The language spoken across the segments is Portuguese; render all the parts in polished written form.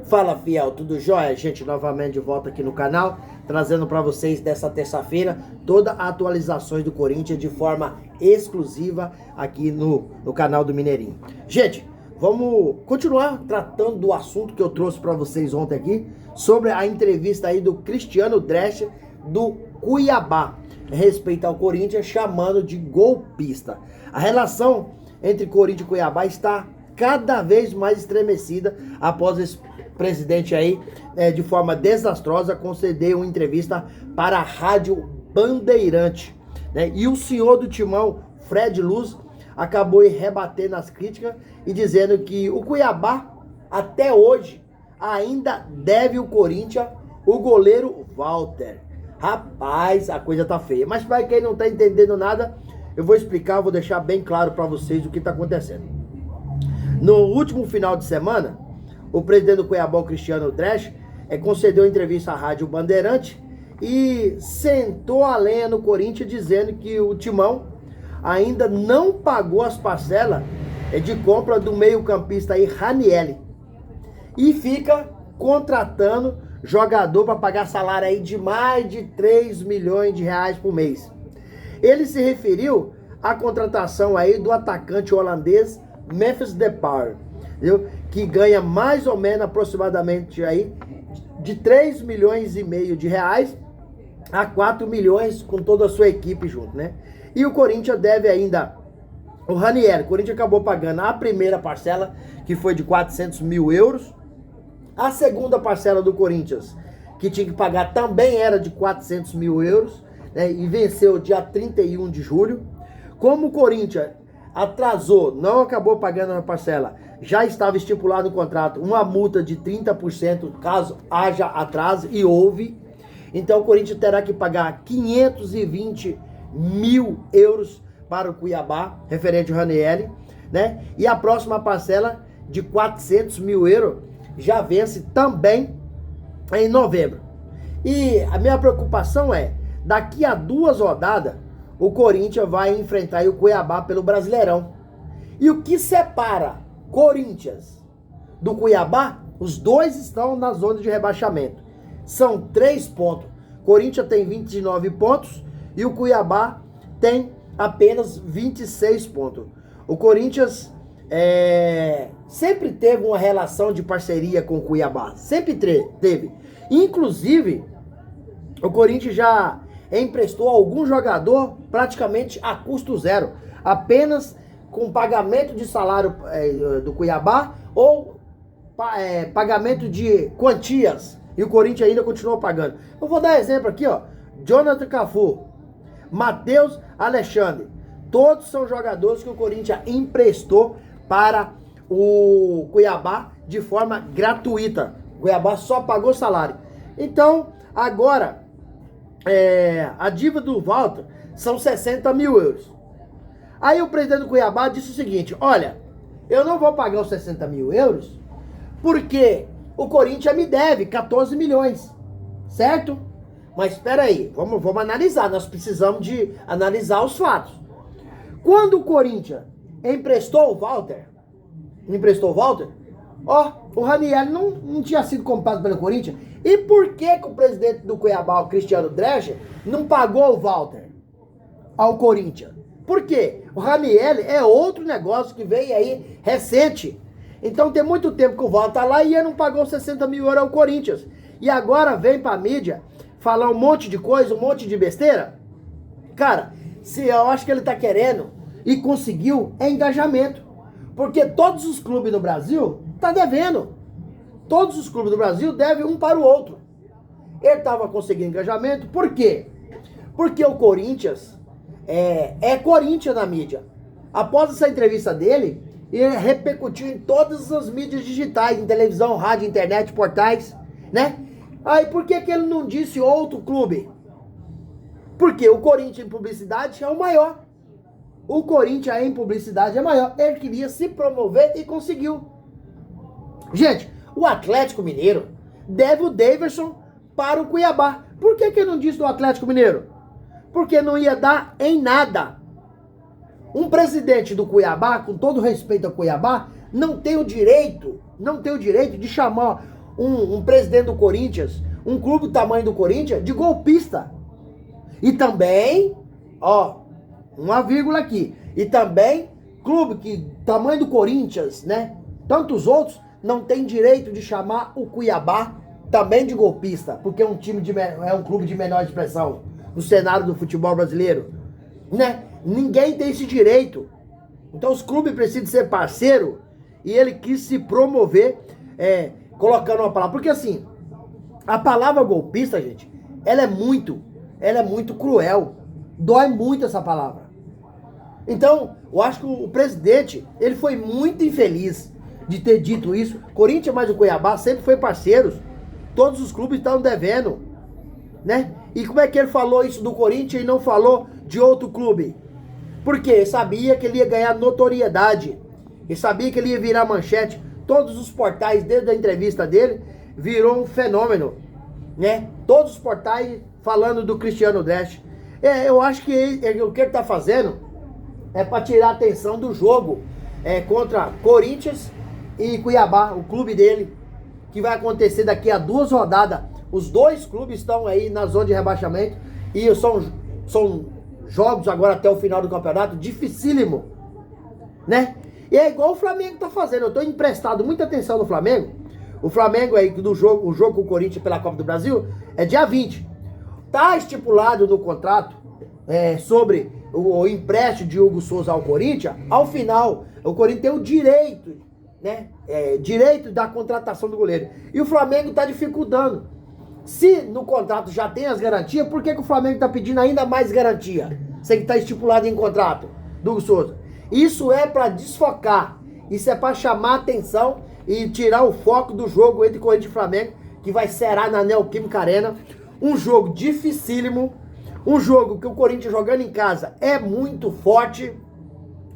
Fala, fiel, tudo jóia? Gente, novamente de volta aqui no canal, trazendo para vocês dessa terça-feira todas as atualizações do Corinthians de forma exclusiva aqui no canal do Mineirinho. Gente, vamos continuar tratando do assunto que eu trouxe para vocês ontem aqui, sobre a entrevista aí do Cristiano Dresch do Cuiabá, a respeito ao Corinthians, chamando de golpista. A relação entre Corinthians e Cuiabá está cada vez mais estremecida após esse presidente aí, de forma desastrosa, conceder uma entrevista para a Rádio Bandeirante, né? E o senhor do timão, Fred Luz, acabou rebatendo as críticas e dizendo que o Cuiabá, até hoje, ainda deve o Corinthians o goleiro Walter. Rapaz, a coisa tá feia. Mas para quem não tá entendendo nada, eu vou explicar, vou deixar bem claro para vocês o que tá acontecendo. No último final de semana, o presidente do Cuiabá, Cristiano Dresch, concedeu entrevista à Rádio Bandeirante e sentou a lenha no Corinthians, dizendo que o timão ainda não pagou as parcelas de compra do meio-campista aí, Ranieri, e fica contratando jogador para pagar salário aí de mais de 3 milhões de reais por mês. Ele se referiu à contratação aí do atacante holandês Memphis Depay, entendeu? Que ganha mais ou menos aproximadamente aí de 3 milhões e meio de reais a 4 milhões com toda a sua equipe junto, né? E o Corinthians deve ainda o Ranieri. O Corinthians acabou pagando a primeira parcela, que foi de 400 mil euros. A segunda parcela do Corinthians, que tinha que pagar, também era de 400 mil euros, né? E venceu dia 31 de julho. Como o Corinthians atrasou, não acabou pagando a parcela, já estava estipulado no contrato uma multa de 30% caso haja atraso, e houve. Então o Corinthians terá que pagar 520 mil euros para o Cuiabá, referente ao Ranieri, né? E a próxima parcela de 400 mil euros já vence também em novembro. E a minha preocupação é, daqui a 2 rodadas, o Corinthians vai enfrentar o Cuiabá pelo Brasileirão. E o que separa Corinthians do Cuiabá? Os dois estão na zona de rebaixamento. São 3 pontos. Corinthians tem 29 pontos e o Cuiabá tem apenas 26 pontos. O Corinthians sempre teve uma relação de parceria com o Cuiabá. Sempre teve. Inclusive, o Corinthians já emprestou algum jogador praticamente a custo zero, apenas com pagamento de salário do Cuiabá ou pagamento de quantias, e o Corinthians ainda continuou pagando. Eu vou dar exemplo aqui, ó: Jonathan Cafu, Matheus Alexandre, todos são jogadores que o Corinthians emprestou para o Cuiabá de forma gratuita. O Cuiabá só pagou salário. Então, agora a dívida do Walter são 60 mil euros. Aí o presidente do Cuiabá disse o seguinte: olha, eu não vou pagar os 60 mil euros porque o Corinthians me deve 14 milhões, certo? Mas espera aí, vamos analisar, nós precisamos de analisar os fatos. Quando o Corinthians emprestou o Walter, o Ranieri não tinha sido comprado pelo Corinthians. E por que o presidente do Cuiabá, o Cristiano Dresch, não pagou o Walter ao Corinthians? Por quê? O Ranieri é outro negócio que veio aí recente. Então tem muito tempo que o Walter tá lá e ele não pagou 60 mil euros ao Corinthians. E agora vem pra mídia falar um monte de coisa, um monte de besteira. Cara, se eu acho que ele tá querendo e conseguiu engajamento. Porque todos os clubes no Brasil tá devendo. Todos os clubes do Brasil devem um para o outro. Ele estava conseguindo engajamento. Por quê? Porque o Corinthians é Corinthians na mídia. Após essa entrevista dele, ele repercutiu em todas as mídias digitais, em televisão, rádio, internet, portais, né? Aí por que ele não disse outro clube? Porque o Corinthians em publicidade é o maior. O Corinthians em publicidade é maior. Ele queria se promover e conseguiu. Gente, o Atlético Mineiro deve o Daverson para o Cuiabá. Por que ele não disse do Atlético Mineiro? Porque não ia dar em nada. Um presidente do Cuiabá, com todo respeito ao Cuiabá, não tem o direito de chamar um presidente do Corinthians, um clube do tamanho do Corinthians, de golpista. E também, ó, uma vírgula aqui, e também clube que tamanho do Corinthians, né? Tantos outros não tem direito de chamar o Cuiabá também de golpista, porque é um clube de menor expressão no cenário do futebol brasileiro, né? Ninguém tem esse direito. Então os clubes precisam ser parceiro e ele quis se promover colocando uma palavra, porque assim, a palavra golpista, gente, ela é muito cruel, dói muito essa palavra. Então, eu acho que o presidente, ele foi muito infeliz de ter dito isso. Corinthians mais o Cuiabá sempre foi parceiros. Todos os clubes estão devendo, né? E como é que ele falou isso do Corinthians e não falou de outro clube? Porque ele sabia que ele ia ganhar notoriedade. Ele sabia que ele ia virar manchete. Todos os portais, desde a entrevista dele, virou um fenômeno, né? Todos os portais falando do Cristiano Dresch. Eu acho que o que ele está fazendo é para tirar a atenção do jogo contra Corinthians e Cuiabá, o clube dele, que vai acontecer daqui a 2 rodadas. Os dois clubes estão aí na zona de rebaixamento e são jogos agora até o final do campeonato, dificílimo, né? E é igual o Flamengo tá fazendo. Eu tô emprestado muita atenção no Flamengo. O Flamengo aí, o jogo com o Corinthians pela Copa do Brasil é dia 20. Tá estipulado no contrato sobre o empréstimo de Hugo Souza ao Corinthians. Ao final, o Corinthians tem o direito, né? Direito da contratação do goleiro. E o Flamengo tá dificultando. Se no contrato já tem as garantias, por que o Flamengo tá pedindo ainda mais garantia? Sem que tá estipulado em contrato do Hugo Souza. Isso é para desfocar. Isso é para chamar atenção e tirar o foco do jogo entre Corinthians e Flamengo, que vai ser na Neoquímica Arena. Um jogo dificílimo. Um jogo que o Corinthians jogando em casa é muito forte.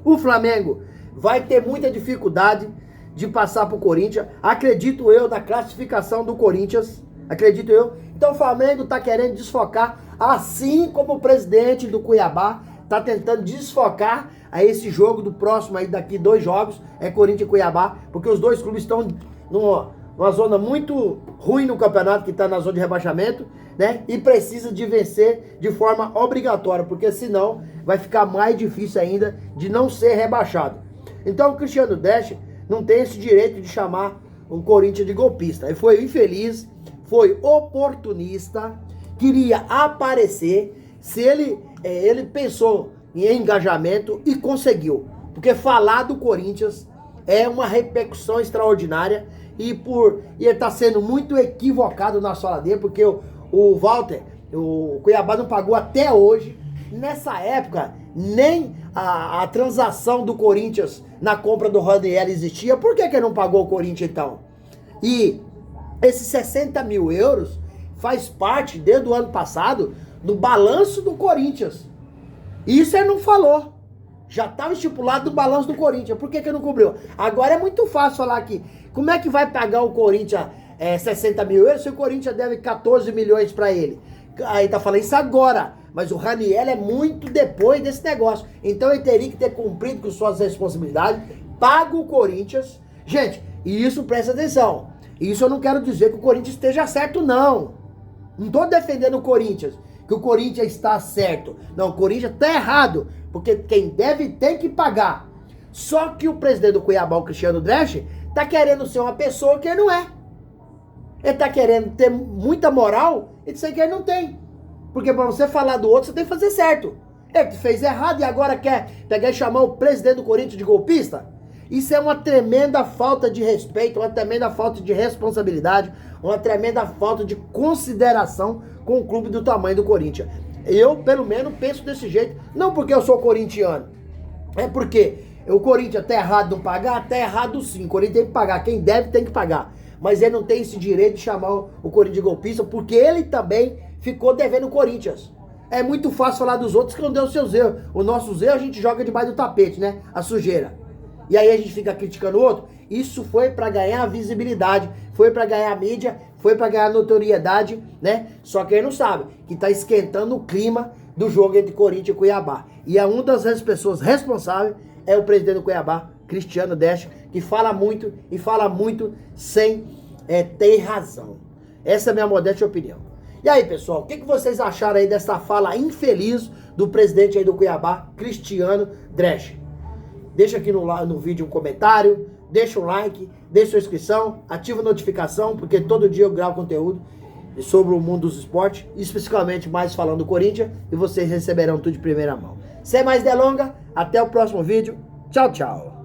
O Flamengo vai ter muita dificuldade de passar pro Corinthians. Acredito eu na classificação do Corinthians. Acredito eu. Então o Flamengo tá querendo desfocar, assim como o presidente do Cuiabá tá tentando desfocar a esse jogo do próximo aí, daqui 2 jogos, Corinthians e Cuiabá, porque os dois clubes estão numa zona muito ruim no campeonato, que está na zona de rebaixamento, né? E precisa de vencer de forma obrigatória, porque senão vai ficar mais difícil ainda de não ser rebaixado. Então o Cristiano Dresch não tem esse direito de chamar o Corinthians de golpista. Ele foi infeliz, foi oportunista, queria aparecer. Se ele pensou em engajamento e conseguiu, porque falar do Corinthians é uma repercussão extraordinária e ele está sendo muito equivocado na sola dele, porque o Walter, o Cuiabá não pagou até hoje. Nessa época nem a transação do Corinthians na compra do Raniel existia. Por que não pagou o Corinthians então? E esses 60 mil euros faz parte, desde o ano passado, do balanço do Corinthians. Isso ele não falou. Já estava estipulado no balanço do Corinthians. Por que não cobriu? Agora é muito fácil falar aqui. Como é que vai pagar o Corinthians 60 mil euros se o Corinthians deve 14 milhões para ele? Aí tá falando isso agora. Mas o Raniel é muito depois desse negócio. Então ele teria que ter cumprido com suas responsabilidades. Paga o Corinthians. Gente, e isso presta atenção. Isso eu não quero dizer que o Corinthians esteja certo, não. Não estou defendendo o Corinthians, que o Corinthians está certo. Não, o Corinthians está errado, porque quem deve tem que pagar. Só que o presidente do Cuiabá, o Cristiano Dresch, está querendo ser uma pessoa que ele não é. Ele está querendo ter muita moral e dizer que ele não tem. Porque para você falar do outro, você tem que fazer certo. Ele fez errado e agora quer pegar e chamar o presidente do Corinthians de golpista? Isso é uma tremenda falta de respeito, uma tremenda falta de responsabilidade, uma tremenda falta de consideração com o clube do tamanho do Corinthians. Eu, pelo menos, penso desse jeito, não porque eu sou corintiano, é porque o Corinthians tá errado não pagar, tá errado sim, o Corinthians tem que pagar, quem deve tem que pagar, mas ele não tem esse direito de chamar o Corinthians de golpista, porque ele também ficou devendo o Corinthians. É muito fácil falar dos outros que não deu os seus erros. Os nossos erros a gente joga debaixo do tapete, né? A sujeira. E aí a gente fica criticando o outro. Isso foi para ganhar visibilidade, foi para ganhar mídia, foi para ganhar notoriedade, né? Só que ele não sabe que tá esquentando o clima do jogo entre Corinthians e Cuiabá. E uma das pessoas responsáveis é o presidente do Cuiabá, Cristiano Dresch, que fala muito e fala muito sem tem razão. Essa é a minha modesta opinião. E aí, pessoal, o que vocês acharam aí dessa fala infeliz do presidente aí do Cuiabá, Cristiano Dresch? Deixa aqui no vídeo um comentário, deixa um like, deixa sua inscrição, ativa a notificação, porque todo dia eu gravo conteúdo sobre o mundo dos esportes, especificamente mais falando do Corinthians, e vocês receberão tudo de primeira mão. Sem mais delongas, até o próximo vídeo. Tchau, tchau.